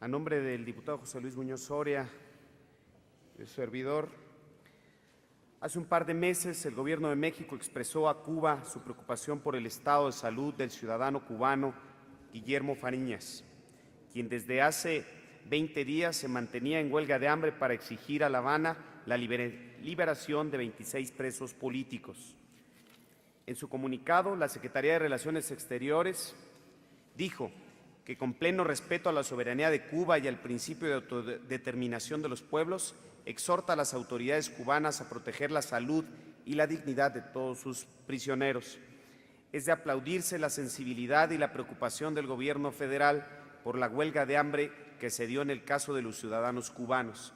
A nombre del diputado José Luis Muñoz Soria, de su servidor, hace un par de meses el Gobierno de México expresó a Cuba su preocupación por el estado de salud del ciudadano cubano Guillermo Fariñas, quien desde hace 20 días se mantenía en huelga de hambre para exigir a La Habana la liberación de 26 presos políticos. En su comunicado, la Secretaría de Relaciones Exteriores dijo que con pleno respeto a la soberanía de Cuba y al principio de autodeterminación de los pueblos, exhorta a las autoridades cubanas a proteger la salud y la dignidad de todos sus prisioneros. Es de aplaudirse la sensibilidad y la preocupación del Gobierno federal por la huelga de hambre que se dio en el caso de los ciudadanos cubanos.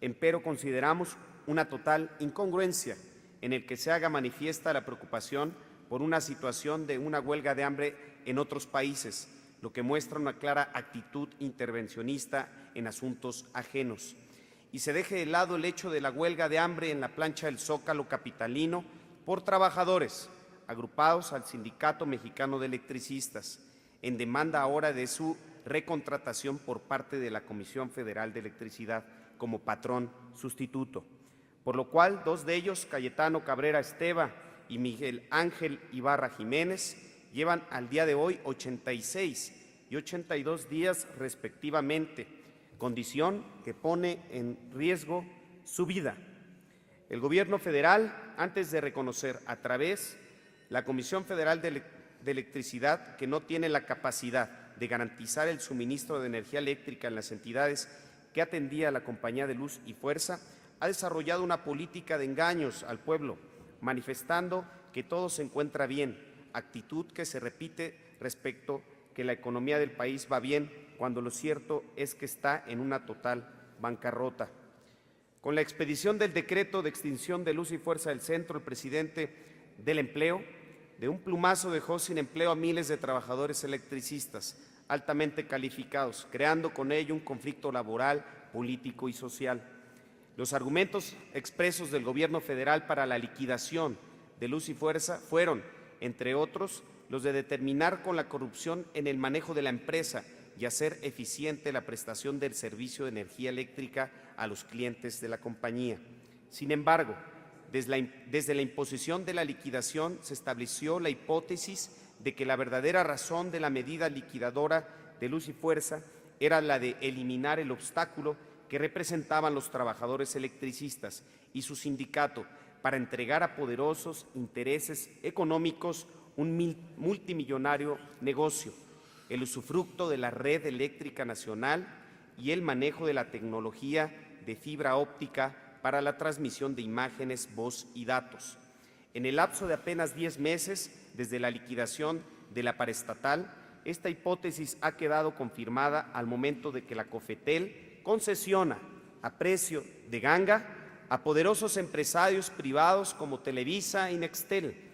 Empero consideramos una total incongruencia en el que se haga manifiesta la preocupación por una situación de una huelga de hambre en otros países, lo que muestra una clara actitud intervencionista en asuntos ajenos. Y se deje de lado el hecho de la huelga de hambre en la plancha del Zócalo capitalino por trabajadores agrupados al Sindicato Mexicano de Electricistas, en demanda ahora de su recontratación por parte de la Comisión Federal de Electricidad como patrón sustituto, por lo cual dos de ellos, Cayetano Cabrera Esteva y Miguel Ángel Ibarra Jiménez, llevan al día de hoy 86 y 82 días respectivamente, condición que pone en riesgo su vida. El Gobierno federal, antes de reconocer a través la Comisión Federal de Electricidad que no tiene la capacidad de garantizar el suministro de energía eléctrica en las entidades que atendía a la Compañía de Luz y Fuerza, ha desarrollado una política de engaños al pueblo, manifestando que todo se encuentra bien, actitud que se repite respecto que la economía del país va bien, cuando lo cierto es que está en una total bancarrota. Con la expedición del decreto de extinción de Luz y Fuerza del Centro, el presidente del Empleo, de un plumazo dejó sin empleo a miles de trabajadores electricistas altamente calificados, creando con ello un conflicto laboral, político y social. Los argumentos expresos del Gobierno federal para la liquidación de Luz y Fuerza fueron, entre otros, los de determinar con la corrupción en el manejo de la empresa y hacer eficiente la prestación del servicio de energía eléctrica a los clientes de la compañía. Sin embargo, desde la imposición de la liquidación se estableció la hipótesis de que la verdadera razón de la medida liquidadora de Luz y Fuerza era la de eliminar el obstáculo que representaban los trabajadores electricistas y su sindicato para entregar a poderosos intereses económicos un multimillonario negocio, el usufructo de la red eléctrica nacional y el manejo de la tecnología de fibra óptica para la transmisión de imágenes, voz y datos. En el lapso de apenas 10 meses desde la liquidación de la paraestatal, esta hipótesis ha quedado confirmada al momento de que la COFETEL concesiona a precio de ganga a poderosos empresarios privados como Televisa y Nextel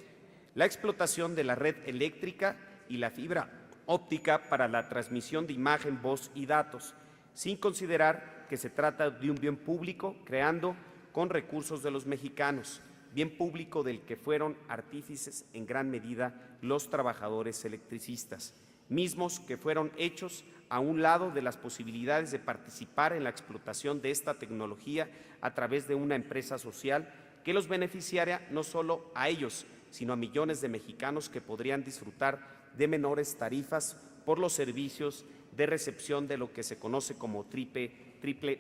la explotación de la red eléctrica y la fibra óptica para la transmisión de imagen, voz y datos, sin considerar que se trata de un bien público creando con recursos de los mexicanos, bien público del que fueron artífices en gran medida los trabajadores electricistas, mismos que fueron hechos a un lado de las posibilidades de participar en la explotación de esta tecnología a través de una empresa social que los beneficiaría no solo a ellos, sino a millones de mexicanos que podrían disfrutar de menores tarifas por los servicios de recepción de lo que se conoce como triple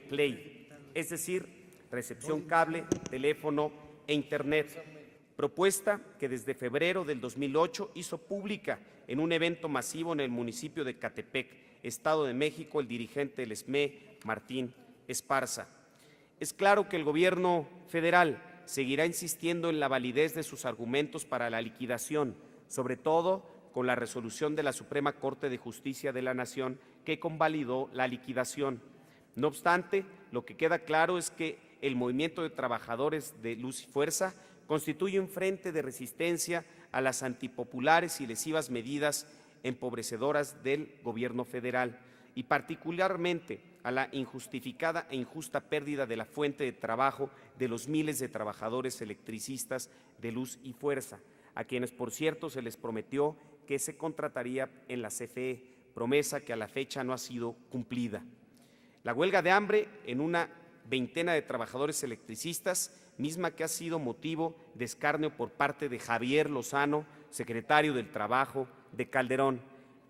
play, es decir, recepción cable, teléfono e internet, propuesta que desde febrero del 2008 hizo pública en un evento masivo en el municipio de Catepec, Estado de México, el dirigente del SME, Martín Esparza. Es claro que el Gobierno federal seguirá insistiendo en la validez de sus argumentos para la liquidación, sobre todo con la resolución de la Suprema Corte de Justicia de la Nación que convalidó la liquidación. No obstante, lo que queda claro es que el movimiento de trabajadores de Luz y Fuerza constituye un frente de resistencia a las antipopulares y lesivas medidas empobrecedoras del Gobierno federal y particularmente a la injustificada e injusta pérdida de la fuente de trabajo de los miles de trabajadores electricistas de Luz y Fuerza, a quienes, por cierto, se les prometió que se contrataría en la CFE, promesa que a la fecha no ha sido cumplida. La huelga de hambre en una veintena de trabajadores electricistas, misma que ha sido motivo de escarnio por parte de Javier Lozano, secretario del Trabajo de Calderón,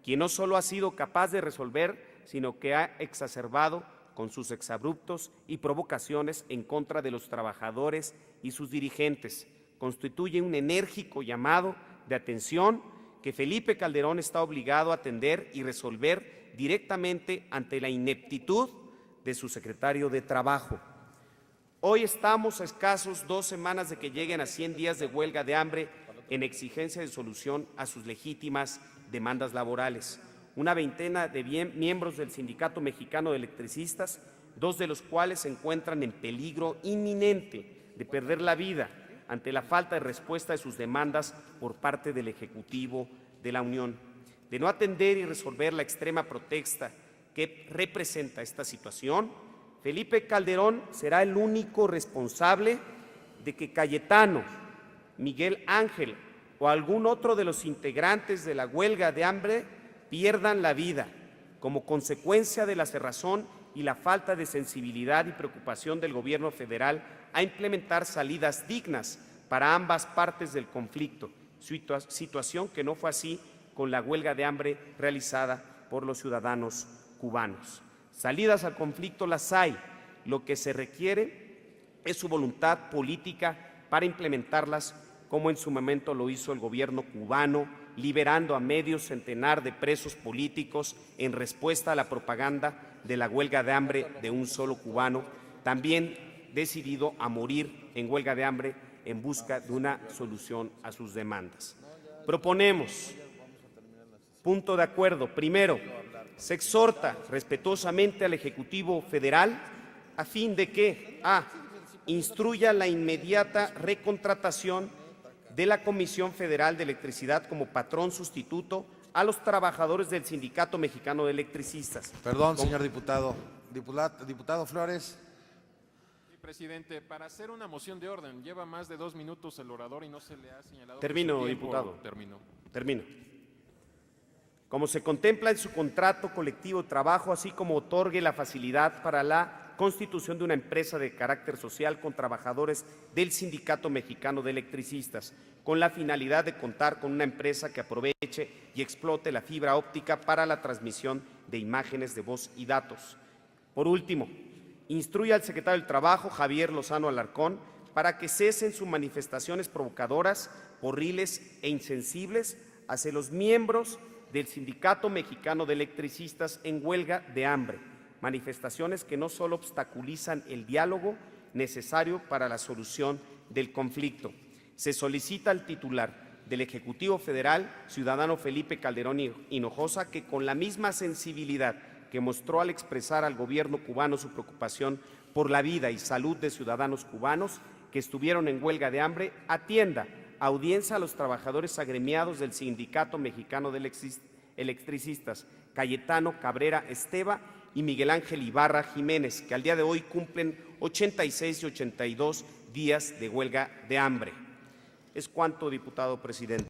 quien no solo ha sido capaz de resolver, sino que ha exacerbado con sus exabruptos y provocaciones en contra de los trabajadores y sus dirigentes. Constituye un enérgico llamado de atención que Felipe Calderón está obligado a atender y resolver directamente ante la ineptitud de su secretario de Trabajo. Hoy estamos a escasos 2 semanas de que lleguen a 100 días de huelga de hambre en exigencia de solución a sus legítimas demandas laborales. Una veintena de miembros del Sindicato Mexicano de Electricistas, 2 de los cuales se encuentran en peligro inminente de perder la vida ante la falta de respuesta de sus demandas por parte del Ejecutivo de la Unión. De no atender y resolver la extrema protesta que representa esta situación, Felipe Calderón será el único responsable de que Cayetano, Miguel Ángel o algún otro de los integrantes de la huelga de hambre pierdan la vida como consecuencia de la cerrazón y la falta de sensibilidad y preocupación del Gobierno federal a implementar salidas dignas para ambas partes del conflicto, situación que no fue así con la huelga de hambre realizada por los ciudadanos cubanos. Salidas al conflicto las hay, lo que se requiere es su voluntad política para implementarlas, como en su momento lo hizo el gobierno cubano, liberando a medio centenar de presos políticos en respuesta a la propaganda de la huelga de hambre de un solo cubano, también decidido a morir en huelga de hambre en busca de una solución a sus demandas. Proponemos, punto de acuerdo, primero, se exhorta respetuosamente al Ejecutivo Federal a fin de que instruya la inmediata recontratación de la Comisión Federal de Electricidad como patrón sustituto a los trabajadores del Sindicato Mexicano de Electricistas. Perdón, señor diputado. Diputado Flores. Sí, presidente, para hacer una moción de orden, lleva más de 2 minutos el orador y no se le ha señalado. Termino, diputado. Termino. Como se contempla en su contrato colectivo de trabajo, así como otorgue la facilidad para la constitución de una empresa de carácter social con trabajadores del Sindicato Mexicano de Electricistas, con la finalidad de contar con una empresa que aproveche y explote la fibra óptica para la transmisión de imágenes de voz y datos. Por último, instruye al secretario del Trabajo, Javier Lozano Alarcón, para que cesen sus manifestaciones provocadoras, horribles e insensibles hacia los miembros del Sindicato Mexicano de Electricistas en huelga de hambre, manifestaciones que no solo obstaculizan el diálogo necesario para la solución del conflicto. Se solicita al titular del Ejecutivo Federal, ciudadano Felipe Calderón Hinojosa, que con la misma sensibilidad que mostró al expresar al gobierno cubano su preocupación por la vida y salud de ciudadanos cubanos que estuvieron en huelga de hambre, atienda audiencia a los trabajadores agremiados del Sindicato Mexicano de Electricistas, Cayetano Cabrera Esteva y Miguel Ángel Ibarra Jiménez, que al día de hoy cumplen 86 y 82 días de huelga de hambre. Es cuanto, diputado presidente.